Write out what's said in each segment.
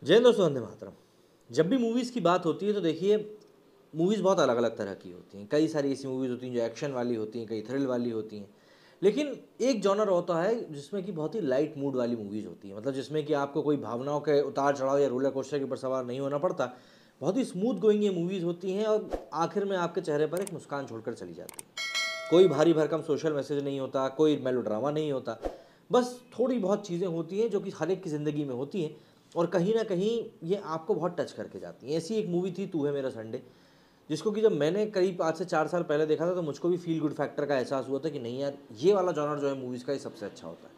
जय हिंद दोस्तों, वंदे मातरम। जब भी मूवीज़ की बात होती है तो देखिए, मूवीज़ बहुत अलग अलग तरह की होती हैं। कई सारी ऐसी मूवीज़ होती हैं जो एक्शन वाली होती हैं, कई थ्रिल वाली होती हैं। लेकिन एक जॉनर होता है जिसमें कि बहुत ही लाइट मूड वाली मूवीज़ होती हैं, मतलब जिसमें कि आपको कोई भावनाओं के उतार चढ़ाव या रोलर कोस्टर के ऊपर सवार नहीं होना पड़ता। बहुत ही स्मूथ गोइंग ये मूवीज़ होती हैं और आखिर में आपके चेहरे पर एक मुस्कान छोड़कर चली जाती हैं। कोई भारी भरकम सोशल मैसेज नहीं होता, कोई मेलोड्रामा नहीं होता। बस थोड़ी बहुत चीज़ें होती हैं जो कि हर एक की ज़िंदगी में होती हैं और कहीं न कहीं ये आपको बहुत टच करके जाती हैं। ऐसी एक मूवी थी तू है मेरा संडे, जिसको कि जब मैंने करीब आज से 4 साल पहले देखा था तो मुझको भी फ़ील गुड फैक्टर का एहसास हुआ था कि नहीं यार, ये वाला जॉनर जो है मूवीज़ का ये सबसे अच्छा होता है।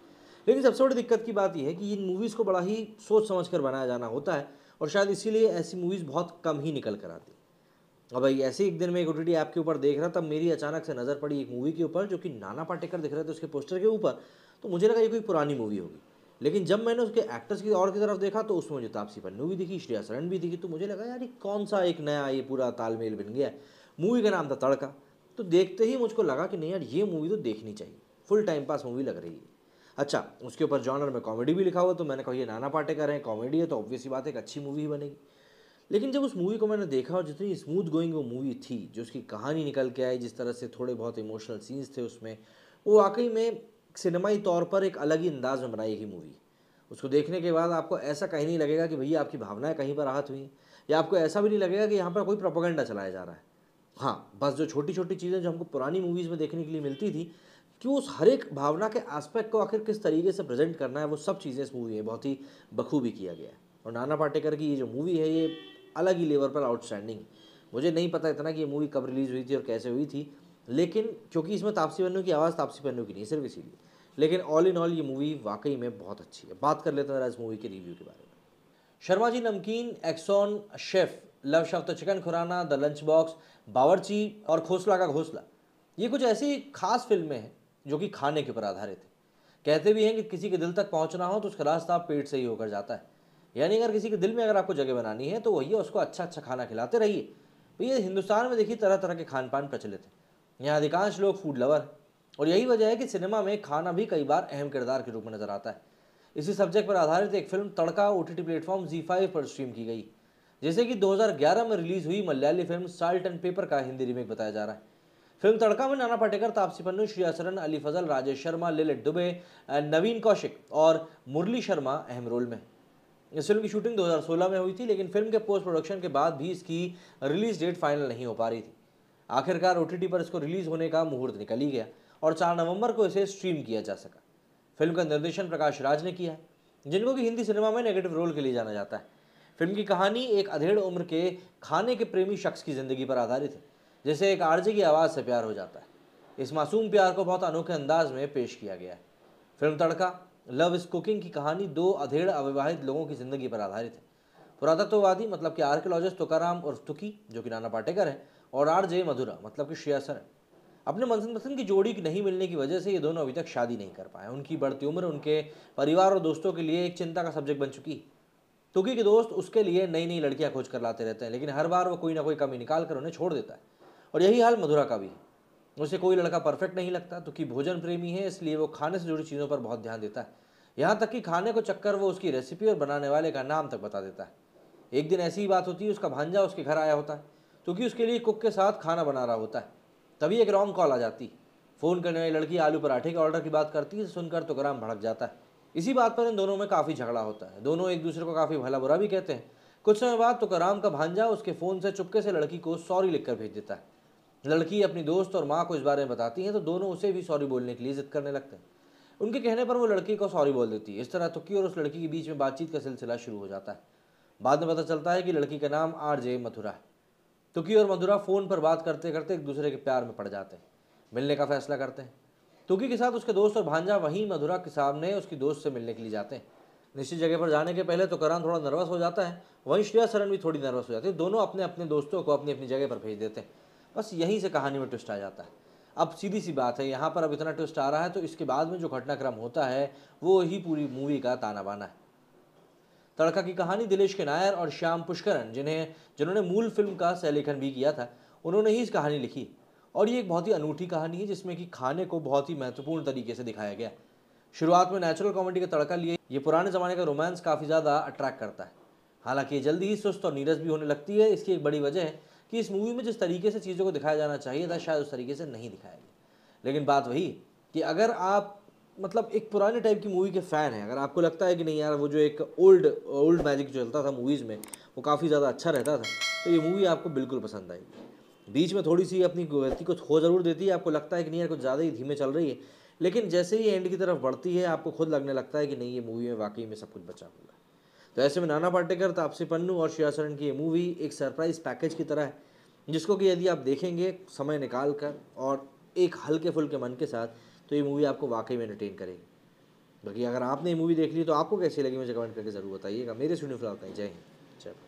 लेकिन सबसे बड़ी दिक्कत की बात ये है कि इन मूवीज़ को बड़ा ही सोच समझ कर बनाया जाना होता है और शायद इसीलिए ऐसी मूवीज़ बहुत कम ही निकल कर आती हैं। अब भाई ऐसे ही एक दिन मैं एक ओटीटी ऐप के ऊपर देख रहा, तब मेरी अचानक से नज़र पड़ी एक मूवी के ऊपर जो कि नाना पाटेकर दिख रहे थे उसके पोस्टर के ऊपर। तो मुझे लगा ये कोई पुरानी मूवी होगी। लेकिन जब मैंने उसके एक्टर्स की और की तरफ देखा तो उसमें मुझे तापसी पन्नू भी दिखी, श्रेया सरन भी दिखी। तो मुझे लगा यार ये कौन सा एक नया ये पूरा तालमेल बन गया है। मूवी का नाम था तड़का। तो देखते ही मुझको लगा कि नहीं यार, ये मूवी तो देखनी चाहिए, फुल टाइम पास मूवी लग रही है। अच्छा, उसके ऊपर जॉनर में कॉमेडी भी लिखा हुआ, तो मैंने कहा ये नाना पाटेकर है, कॉमेडी है तो ऑब्वियस सी बात है एक अच्छी मूवी ही बनेगी। लेकिन जब उस मूवी को मैंने देखा और जितनी स्मूथ गोइंग वो मूवी थी, जो उसकी कहानी निकल के आई, जिस तरह से थोड़े बहुत इमोशनल सीन्स थे उसमें, वो वाकई में सिनेमाई तौर पर एक अलग ही अंदाज में बनाई गई मूवी। उसको देखने के बाद आपको ऐसा कहीं नहीं लगेगा कि भैया आपकी भावनाएं कहीं पर आहत हुई हैं, या आपको ऐसा भी नहीं लगेगा कि यहाँ पर कोई प्रोपेगेंडा चलाया जा रहा है। हाँ, बस जो छोटी छोटी चीज़ें जो हमको पुरानी मूवीज़ में देखने के लिए मिलती थी, कि उस हर एक भावना के एस्पेक्ट को आखिर किस तरीके से प्रेजेंट करना है, वो सब चीज़ें इस मूवी में बहुत ही बखूबी किया गया है। और नाना पाटेकर की ये जो मूवी है ये अलग ही लेवल पर आउटस्टैंडिंग। मुझे नहीं पता इतना कि ये मूवी कब रिलीज़ हुई थी और कैसे हुई थी, लेकिन क्योंकि इसमें तापसी पन्नू की आवाज़ तापसी पन्नू की नहीं, सिर्फ इसीलिए। लेकिन ऑल इन ऑल ये मूवी वाकई में बहुत अच्छी है। बात कर लेते हैं इस मूवी के रिव्यू के बारे में। शर्मा जी नमकीन, एक्सॉन शेफ, लव शफ्त chicken Khurana, the lunch box, Bawarchi और खोसला का घोसला, ये कुछ ऐसी खास फिल्में हैं जो कि खाने के ऊपर आधारित है। कहते भी हैं कि किसी के दिल तक पहुंचना हो तो उसका रास्ता पेट से ही होकर जाता है। यानी अगर किसी के दिल में अगर आपको जगह बनानी है तो वही है, उसको अच्छा अच्छा खाना खिलाते रहिए। भैया हिंदुस्तान में देखिए तरह तरह के खान पान प्रचलित है, यहाँ अधिकांश लोग फूड लवर हैं और यही वजह है कि सिनेमा में खाना भी कई बार अहम किरदार के रूप में नजर आता है। इसी सब्जेक्ट पर आधारित एक फिल्म तड़का ओटीटी प्लेटफॉर्म ZEE5 पर स्ट्रीम की गई, जैसे कि 2011 में रिलीज हुई Malayali film salt and paper का हिंदी रीमेक बताया जा रहा है। फिल्म तड़का में नाना पाटेकर, तापसी पन्नू, श्रेया सरन, अली फजल, राजेश शर्मा, लिलित दुबे, नवीन कौशिक और मुरली शर्मा अहम रोल में। इस फिल्म की शूटिंग 2016 में हुई थी, लेकिन फिल्म के पोस्ट प्रोडक्शन के बाद भी इसकी रिलीज डेट फाइनल नहीं हो पा रही थी। आखिरकार ओटीटी पर इसको रिलीज होने का मुहूर्त निकल ही गया और 4 नवंबर को इसे स्ट्रीम किया जा सका। फिल्म का निर्देशन प्रकाश राज ने किया है, जिनको कि हिंदी सिनेमा में नेगेटिव रोल के लिए जाना जाता है। फिल्म की कहानी एक अधेड़ उम्र के खाने के प्रेमी शख्स की जिंदगी पर आधारित है, जैसे एक आरजे की आवाज़ से प्यार हो जाता है। इस मासूम प्यार को बहुत अनोखे अंदाज में पेश किया गया है। Film tadka love is cooking की कहानी दो अधेड़ अविवाहित लोगों की जिंदगी पर आधारित है। पुरातत्ववादी मतलब कि आर्कियोलॉजिस्ट तुकाराम और तुकी, जो कि नाना पाटेकर है, और RJ मधुरा मतलब कि श्रेया सरन, अपने मनपसंद की जोड़ी की नहीं मिलने की वजह से ये दोनों अभी तक शादी नहीं कर पाए। उनकी बढ़ती उम्र उनके परिवार और दोस्तों के लिए एक चिंता का सब्जेक्ट बन चुकी है। तुकी के दोस्त उसके लिए नई नई लड़कियां खोज कर लाते रहते हैं, लेकिन हर बार वो कोई ना कोई कमी निकाल कर उन्हें छोड़ देता है। और यही हाल मधुरा का भी है। उसे कोई लड़का परफेक्ट नहीं लगता। तुकी भोजन प्रेमी है, इसलिए वो खाने से जुड़ी चीज़ों पर बहुत ध्यान देता है। यहाँ तक कि खाने को चक्कर वो उसकी रेसिपी और बनाने वाले का नाम तक बता देता है। एक दिन ऐसी ही बात होती है, उसका भांजा उसके घर आया होता है, क्योंकि उसके लिए कुक के साथ खाना बना रहा होता है। तभी एक रॉन्ग कॉल आ जाती है। फ़ोन करने वाली लड़की आलू पराठे के ऑर्डर की बात करती है, सुनकर तुकाराम भड़क जाता है। इसी बात पर इन दोनों में काफ़ी झगड़ा होता है। दोनों एक दूसरे को काफ़ी भला बुरा भी कहते हैं। कुछ समय बाद तुकाराम का भांजा उसके फ़ोन से चुपके से लड़की को सॉरी लिखकर भेज देता है। लड़की अपनी दोस्त और माँ को इस बारे में बताती है तो दोनों उसे भी सॉरी बोलने के लिए जिद करने लगते हैं। उनके कहने पर वो लड़की को सॉरी बोल देती है। इस तरह तुक्की और उस लड़की के बीच में बातचीत का सिलसिला शुरू हो जाता है। बाद में पता चलता है कि लड़की का नाम RJ मथुरा है। तुकी और मधुरा फ़ोन पर बात करते करते एक दूसरे के प्यार में पड़ जाते हैं, मिलने का फैसला करते हैं। तुकी के साथ उसके दोस्त और भांजा वहीं मधुरा के सामने उसकी दोस्त से मिलने के लिए जाते हैं। निश्चित जगह पर जाने के पहले तुकाराम थोड़ा नर्वस हो जाता है, वहीं श्रेया सरन भी थोड़ी नर्वस हो जाती है। दोनों अपने अपने दोस्तों को अपनी अपनी जगह पर भेज देते हैं। बस यहीं से कहानी में ट्विस्ट आ जाता है। अब सीधी सी बात है, यहाँ पर अब इतना ट्विस्ट आ रहा है तो इसके बाद में जो घटनाक्रम होता है वो ही पूरी मूवी का ताना बाना है। तड़का की कहानी दिलेश के नायर और श्याम पुष्करन, जिन्होंने मूल फिल्म का सहलेखन भी किया था, उन्होंने ही इस कहानी लिखी। और ये एक बहुत ही अनूठी कहानी है जिसमें कि खाने को बहुत ही महत्वपूर्ण तरीके से दिखाया गया। शुरुआत में नेचुरल कॉमेडी का तड़का लिए ये पुराने ज़माने का रोमांस काफ़ी ज़्यादा अट्रैक्ट करता है। हालांकि ये जल्दी ही सुस्त और नीरस भी होने लगती है। इसकी एक बड़ी वजह है कि इस मूवी में जिस तरीके से चीज़ों को दिखाया जाना चाहिए था शायद उस तरीके से नहीं दिखाया गया। लेकिन बात वही कि अगर आप मतलब एक पुराने टाइप की मूवी के फ़ैन हैं, अगर आपको लगता है कि नहीं यार वो जो एक ओल्ड ओल्ड मैजिक जो चलता था मूवीज़ में वो काफ़ी ज़्यादा अच्छा रहता था, तो ये मूवी आपको बिल्कुल पसंद आएगी। बीच में थोड़ी सी अपनी गति को खो ज़रूर देती है, आपको लगता है कि नहीं यार कुछ ज़्यादा ही धीमे चल रही है, लेकिन जैसे ही एंड की तरफ बढ़ती है आपको खुद लगने लगता है कि नहीं ये मूवी में वाकई में सब कुछ बचा हुआ है। तो ऐसे में नाना पाटेकर, तापसी पन्नू और श्रेया सरन की ये मूवी एक सरप्राइज पैकेज की तरह है, जिसको कि यदि आप देखेंगे समय निकाल कर और एक हल्के फुल्के मन के साथ, तो ये मूवी आपको वाकई में एंटरटेन करेगी। बाकी अगर आपने ये मूवी देख ली तो आपको कैसी लगी मुझे कमेंट करके ज़रूर बताइएगा। मेरे स्टूडियो फिलहाल जय हिंद, जय भारत।